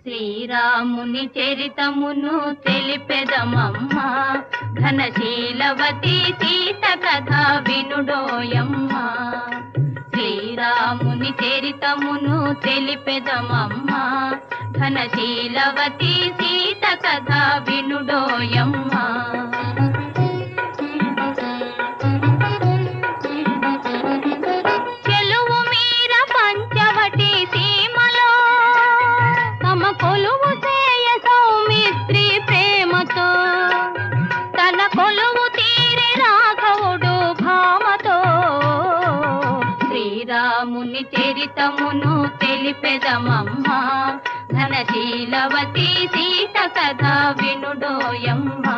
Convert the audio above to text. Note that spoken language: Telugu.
శ్రీరాముని చరితమును తెలిపెదమమ్మా, ఘనశీలవతి సీత కథ వినుడోయమ్మా. శ్రీరాముని చరితమును తెలిపెదమమ్మా, ఘనశీలవతి సీత కథ వినుడోయమ్మా. చెలువు మీర పంచవటి సీమలో తమ కొలువు చేయ సౌమిత్రి ప్రేమతో, తన కొలువు తీరి రాఘవుడు భామతో. శ్రీరాముని చరితమును తెలిపెదమమ్మా, ఘనశీలవతి సీత కథ వినుడోయమ్మా.